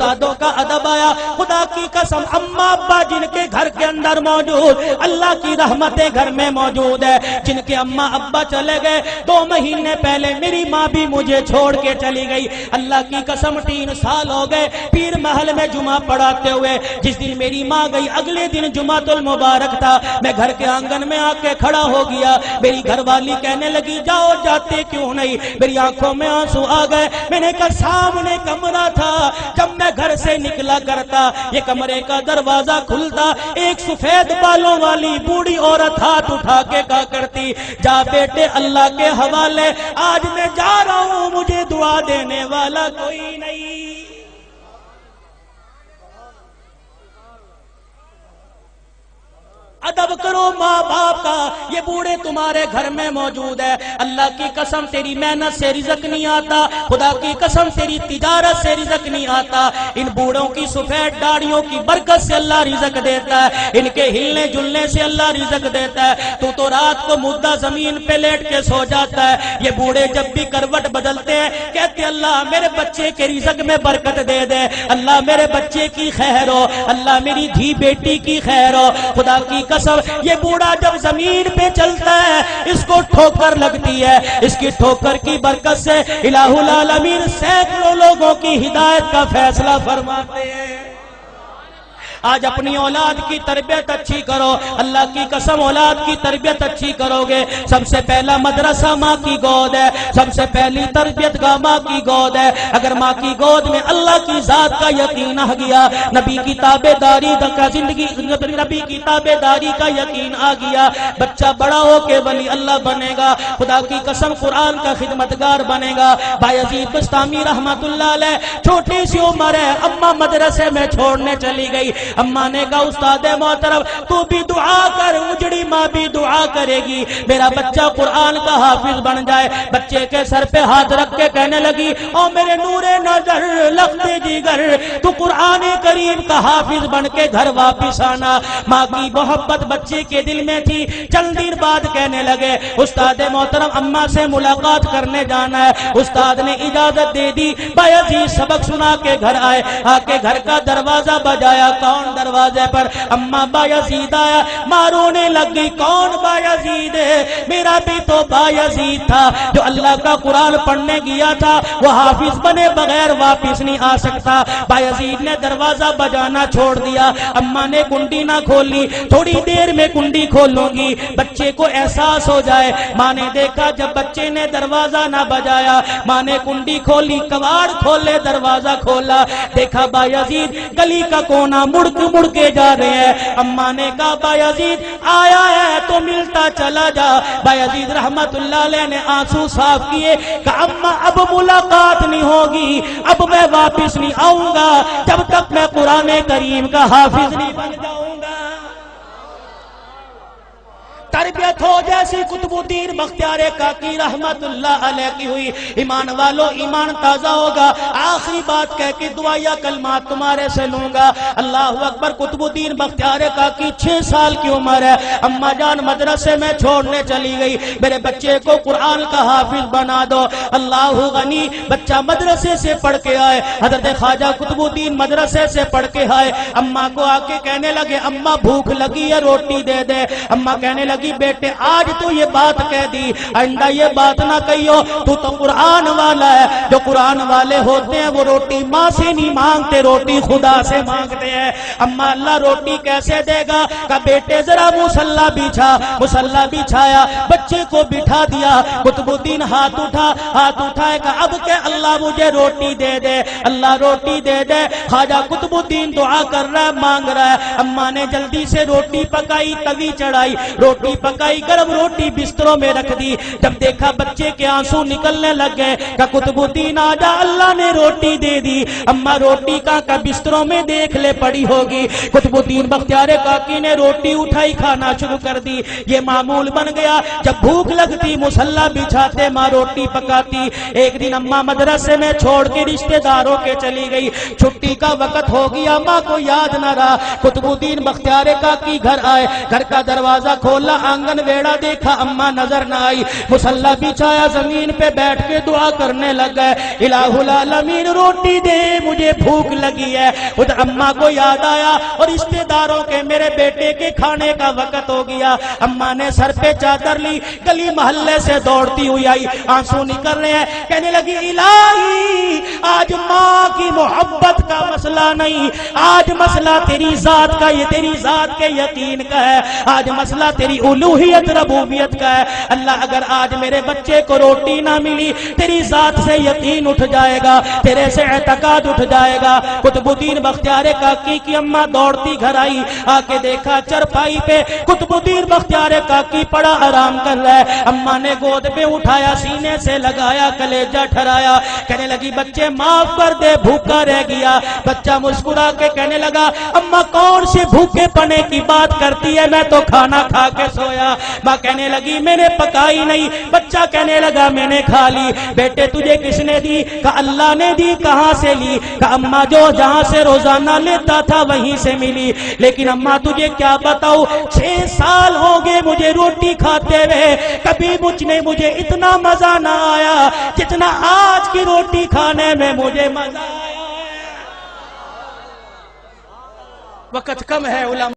استادوں کا ادب آیا. خدا کی قسم اماں ابا جن کے گھر کے اندر موجود, اللہ کی رحمتیں گھر میں موجود ہے. جن کے اماں ابا چلے گئے 2 مہینے پہلے میری ماں بھی مجھے چھوڑ کے چلی گئی. اللہ کی قسم 3 سال ہو گئے پیر محل میں جمعہ پڑھاتے ہوئے. جس دن میری ماں گئی اگلے دن جمعۃ المبارک تھا. میں گھر کے آنگن میں آ کے کھڑا ہو گیا. میری گھر والی کہنے لگی جاؤ جاتے کیوں نہیں. میری آنکھوں میں آنسو آ گئے. میں نے کہا سامنے کمرہ تھا, جب میں گھر سے نکلا کرتا یہ کمرے کا دروازہ کھلتا, ایک سفید بالوں والی بوڑھی عورت ہاتھ اٹھا کے کہا کرتی جا بیٹے اللہ کے حوالے, آج میں جا رہا ہوں مجھے دعا دینے والا کوئی نہیں. ادب کرو ماں باپ کا. یہ بوڑھے تمہارے گھر میں موجود ہے. اللہ کی قسم تیری محنت سے رزق نہیں آتا, خدا کی قسم تیری تجارت سے رزق نہیں آتا. ان بوڑھوں کی سفید داڑھیوں کی برکت سے اللہ رزق دیتا ہے, ان کے ہلنے جلنے سے اللہ رزق دیتا ہے. تو رات کو مردہ زمین پہ لیٹ کے سو جاتا ہے. یہ بوڑھے جب بھی کروٹ بدلتے ہیں کہتے اللہ میرے بچے کے رزق میں برکت دے دے, اللہ میرے بچے کی خیر ہو, اللہ میری دھی بیٹی کی خیر ہو. خدا کی قسم یہ بوڑھا جب زمین پہ چلتا ہے اس کو ٹھوکر لگتی ہے. اس کی ٹھوکر کی برکت سے الہ العالمین سینکڑوں لوگوں کی ہدایت کا فیصلہ فرماتے ہیں. آج اپنی اولاد کی تربیت اچھی کرو. اللہ کی قسم اولاد کی تربیت اچھی کرو گے. سب سے پہلا مدرسہ ماں کی گود ہے, سب سے پہلی تربیت گاہ ماں کی گود ہے. اگر ماں کی گود میں اللہ کی ذات کا یقین آ گیا, نبی کی تابع داری کا زندگی, نبی کی تابع داری کا یقین آ گیا, بچہ بڑا ہو کے ولی اللہ بنے گا. خدا کی قسم قرآن کا خدمتگار بنے گا. بایزید بستامی رحمت اللہ علیہ چھوٹی سی عمر ہے, اماں مدرسے میں چھوڑنے چلی گئی. اماں نے کہا استاد محترم تو بھی دعا کر, اجڑی ماں بھی دعا کرے گی میرا بچہ قرآن کا حافظ بن جائے. بچے کے سر پہ ہاتھ رکھ کے کہنے لگی او میرے نور نظر لختے جگر تو قرآن کریم کا حافظ بن کے گھر واپس آنا. ماں کی محبت بچے کے دل میں تھی. چند دن بعد کہنے لگے استاد محترم اماں سے ملاقات کرنے جانا ہے. استاد نے اجازت دے دی. بایزید سبق سنا کے گھر آئے. آ کے گھر کا دروازہ بجایا. کون دروازے پر؟ اماں بایزید آیا. مارونے لگ گئی کون بایزید ہے؟ میرا بھی تو بایزید تھا جو اللہ کا قرآن پڑھنے گیا تھا, وہ حافظ بنے بغیر واپس نہیں آ سکتا. بایزید نے دروازہ بجانا چھوڑ دیا. اماں نے کنڈی نہ کھولی, تھوڑی دیر میں کنڈی کھولوں گی بچے کو احساس ہو جائے. ماں نے دیکھا جب بچے نے دروازہ نہ بجایا, ماں نے کنڈی کھولی, کواڑ کھولے, دروازہ کھولا, دیکھا بایزید گلی کا کونا مڑ کے جا رہے ہیں. اماں نے کہا بایزید آیا ہے تو ملتا چلا جا. بایزید رحمت اللہ علیہ نے آنسو صاف کیے. کہا اماں اب ملاقات نہیں ہوگی, اب میں واپس نہیں آؤں گا جب تک میں قرآن کریم کا حافظ نہیں بن جاؤں گا. تربیت ہو جیسی قطب الدین بختیار کاکی رحمت اللہ علیہ کی ہوئی. ایمان والو ایمان تازہ ہوگا. آخری بات کہہ کے دعائیا کلمات تمہارے سے لوں گا. اللہ اکبر. قطب الدین بختیار کاکی 6 سال کی عمر ہے. اماں جان مدرسے میں چھوڑنے چلی گئی, میرے بچے کو قرآن کا حافظ بنا دو. اللہ غنی بچہ مدرسے سے پڑھ کے آئے. حضرت خواجہ قطب الدین مدرسے سے پڑھ کے آئے. اماں کو آ کے کہنے لگے اماں بھوک لگی ہے روٹی دے دے. اماں کہنے لگی بیٹے آج تو یہ بات کہہ دی, آئندہ یہ بات نہ کہیو, تو قرآن والا ہے. جو قرآن والے ہوتے ہیں وہ روٹی ماں سے نہیں مانگتے, روٹی خدا سے مانگتے ہیں. اما اللہ روٹی کیسے دے گا؟ کہ بیٹے ذرا مصلی بچھا. مصلی بچھایا, بچے کو بٹھا دیا. قطب الدین ہاتھ اٹھائے کہ اب کہ اللہ مجھے روٹی دے دے, اللہ روٹی دے دے. خواجہ قطب الدین دعا کر رہا ہے, مانگ رہا ہے. اما نے جلدی سے روٹی پکائی, توی چڑھائی, روٹی پکائی, گرم روٹی بستروں میں رکھ دی. جب دیکھا بچے کے آنسو نکلنے لگ گئے کہ قطب الدین آجا اللہ نے روٹی دے دی. اما روٹی کا بستروں میں دیکھ لے پڑی ہوگی. قطب الدین بختیار کاکی نے روٹی اٹھائی, کھانا شروع کر دی. یہ معمول بن گیا, جب بھوک لگتی مصلی بچھاتے, ماں روٹی پکاتی. ایک دن اما مدرسے میں چھوڑ کے رشتہ داروں کے چلی گئی. چھٹی کا وقت ہو گیا, ماں کو یاد نہ رہا. قطب الدین بختیار کاکی گھر آئے, گھر کا دروازہ کھولا, آنگن ویڑا دیکھا، اما نظر نہ آئی، مصلی بچھایا، زمین پہ بیٹھ کے دعا کرنے لگ گئے، الہ العالمین روٹی دے مجھے بھوک لگی ہے۔ ادھر اما کو یاد آیا اور رشتے داروں کے میرے بیٹے کے کھانے کا وقت ہو گیا۔ اما نے سر پہ چادر لی، گلی محلے سے دوڑتی ہوئی آئی، آنسو نکل رہے ہیں، کہنے لگی الہی آج ماں کی محبت کا مسئلہ نہیں، آج مسئلہ تیری ذات کا، یہ تیری ذات کے یقین کا ہے، آج مسئلہ تیری الوہیت ربوبیت کا ہے۔ اللہ اگر آج میرے بچے کو روٹی نہ ملی، تیری ذات سے یقین اٹھ جائے گا، تیرے سے اعتقاد اٹھ جائے گا۔ قطب الدین بختیار کاکی کی اماں دوڑتی گھر آئی، آ کے دیکھا چرپائی پہ قطب الدین بختیار کاکی پڑا آرام کر رہا ہے۔ اماں نے گود پہ اٹھایا، سینے سے لگایا، کلیجہ ٹھرایا، کہنے لگی بچے معاف کر دے، بھوکا رہ گیا۔ بچہ مسکرا کے کہنے لگا اماں کون سے بھوکے پنے کی بات کرتی ہے، میں تو کھانا کھا کے سویا۔ ماں کہنے لگی میں نے پکائی نہیں، بچہ کہنے لگا میں نے کھا لی۔ بیٹے تجھے کس نے دی؟ کہا اللہ نے دی۔ کہاں سے لی؟ کہا اماں جو جہاں سے روزانہ لیتا تھا وہیں سے ملی۔ لیکن اماں تجھے کیا بتاؤ، 6 سال ہو گئے مجھے روٹی کھاتے ہوئے، کبھی مجھے اتنا مزہ نہ آیا جتنا آج کی روٹی کھانے میں مجھے مزہ آیا ہے۔ وقت کم ہے علماء